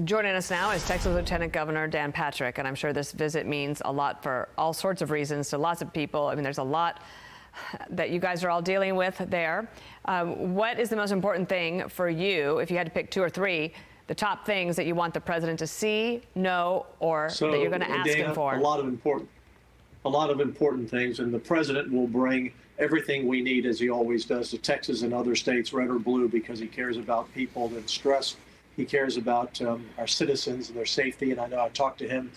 Joining us now is Texas Lieutenant Governor Dan Patrick, and I'm sure this visit means a lot for all sorts of reasons to lots of people. I mean, there's a lot that you guys are all dealing with there. What is the most important thing for you, if you had to pick two or three, the top things that you want the president to see, know, or that you're going to ask him for? A lot of important things, and the president will bring everything we need, as he always does, to Texas and other states, red or blue, because he cares about people in stress. He cares about our citizens and their safety. And I know I talked to him,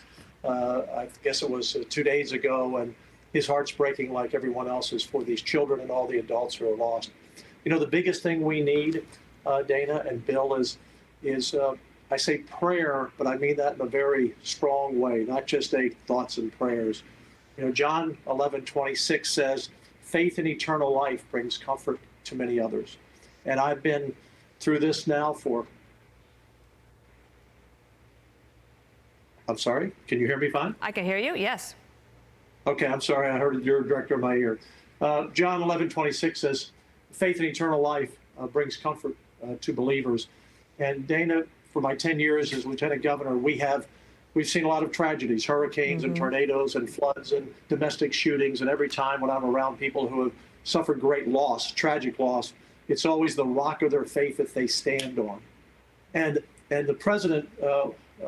I guess it was 2 days ago, and his heart's breaking like everyone else's for these children and all the adults who are lost. You know, the biggest thing we need, Dana and Bill, is I say prayer, but I mean that in a very strong way, not just thoughts and prayers. You know, John 11:26 says, faith in eternal life brings comfort to many others. And I've been through this now for, I'm sorry, can you hear me fine? I can hear you, yes. Okay, I'm sorry, I heard your director in my ear. John 11:26 says, faith in eternal life brings comfort to believers. And Dana, for my 10 years as Lieutenant Governor, we've seen a lot of tragedies, hurricanes and tornadoes and floods and domestic shootings. And every time when I'm around people who have suffered great loss, tragic loss, it's always the rock of their faith that they stand on. And the president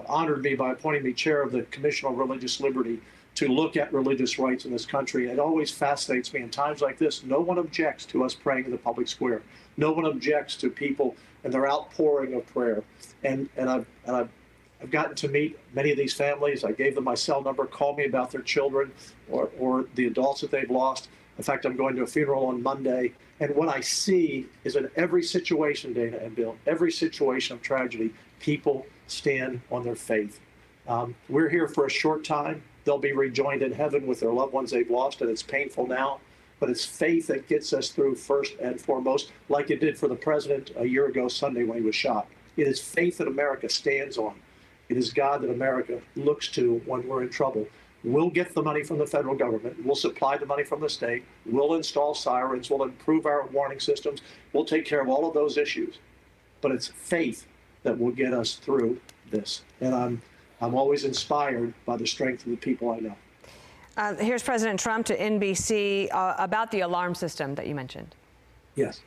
honored me by appointing me chair of the Commission on Religious Liberty to look at religious rights in this country. It always fascinates me in times like this. No one objects to us praying in the public square. No one objects to people and their outpouring of prayer. And I've gotten to meet many of these families. I gave them my cell number, call me about their children or the adults that they've lost. In fact, I'm going to a funeral on Monday. And what I see is in every situation, Dana and Bill, every situation of tragedy, people stand on their faith. We're here for a short time. They'll be rejoined in heaven with their loved ones they've lost, and it's painful now. But it's faith that gets us through first and foremost, like it did for the president a year ago Sunday when he was shot. It is faith that America stands on. It is God that America looks to when we're in trouble. We'll get the money from the federal government. We'll supply the money from the state. We'll install sirens. We'll improve our warning systems. We'll take care of all of those issues. But it's faith that will get us through this. And I'm always inspired by the strength of the people I know. Here's President Trump to NBC about the alarm system that you mentioned. Yes.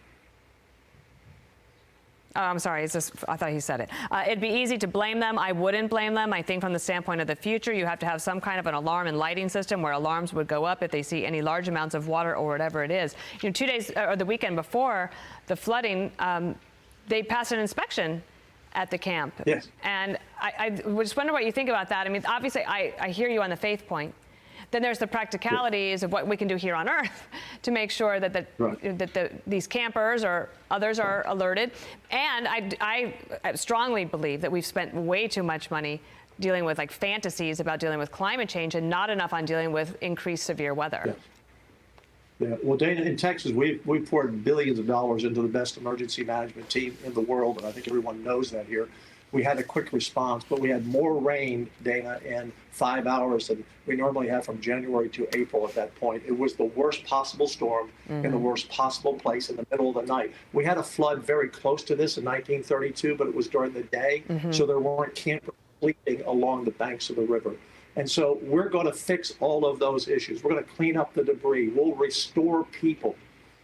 Oh, I'm sorry. I thought he said it. It'd be easy to blame them. I wouldn't blame them. I think from the standpoint of the future, you have to have some kind of an alarm and lighting system where alarms would go up if they see any large amounts of water or whatever it is. You know, 2 days or the weekend before the flooding, they passed an inspection at the camp. Yes. And I just wonder what you think about that. I mean, obviously, I hear you on the faith point. Then there's the practicalities of what we can do here on Earth to make sure that these campers or others are alerted. And I strongly believe that we've spent way too much money dealing with like fantasies about dealing with climate change and not enough on dealing with increased severe weather. Yeah. Yeah. Well, Dana, in Texas, we've poured billions of dollars into the best emergency management team in the world, and I think everyone knows that here. We had a quick response, but we had more rain, Dana, in 5 hours than we normally have from January to April at that point. It was the worst possible storm in the worst possible place in the middle of the night. We had a flood very close to this in 1932, but it was during the day, so there weren't campers sleeping along the banks of the river. And so we're going to fix all of those issues. We're going to clean up the debris. We'll restore people.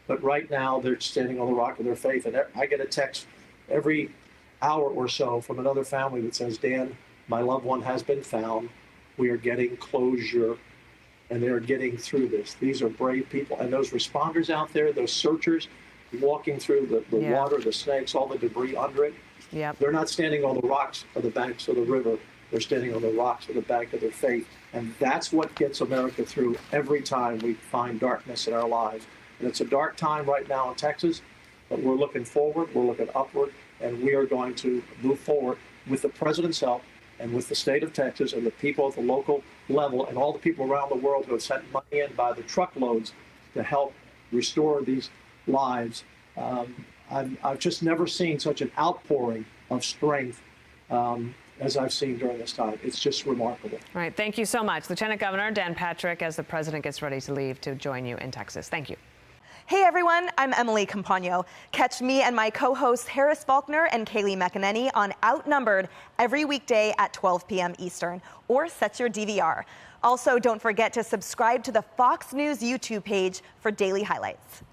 But right now, they're standing on the rock of their faith. And I get a text every hour or so from another family that says, Dan, my loved one has been found. We are getting closure, and they're getting through this. These are brave people. And those responders out there, those searchers, walking through the water, the snakes, all the debris under it, they're not standing on the rocks of the banks of the river. They're standing on the rocks of the bank of their faith. And that's what gets America through every time we find darkness in our lives. And it's a dark time right now in Texas, but we're looking forward, we're looking upward, and we are going to move forward with the president's help and with the state of Texas and the people at the local level and all the people around the world who have sent money in by the truckloads to help restore these lives. I've just never seen such an outpouring of strength as I've seen during this time. It's just remarkable. All right. Thank you so much. Lieutenant Governor Dan Patrick, as the president gets ready to leave to join you in Texas. Thank you. Hey everyone, I'm Emily Campagno. Catch me and my co-hosts Harris Faulkner and Kaylee McEnany on Outnumbered every weekday at 12 p.m. Eastern, or set your DVR. Also, don't forget to subscribe to the Fox News YouTube page for daily highlights.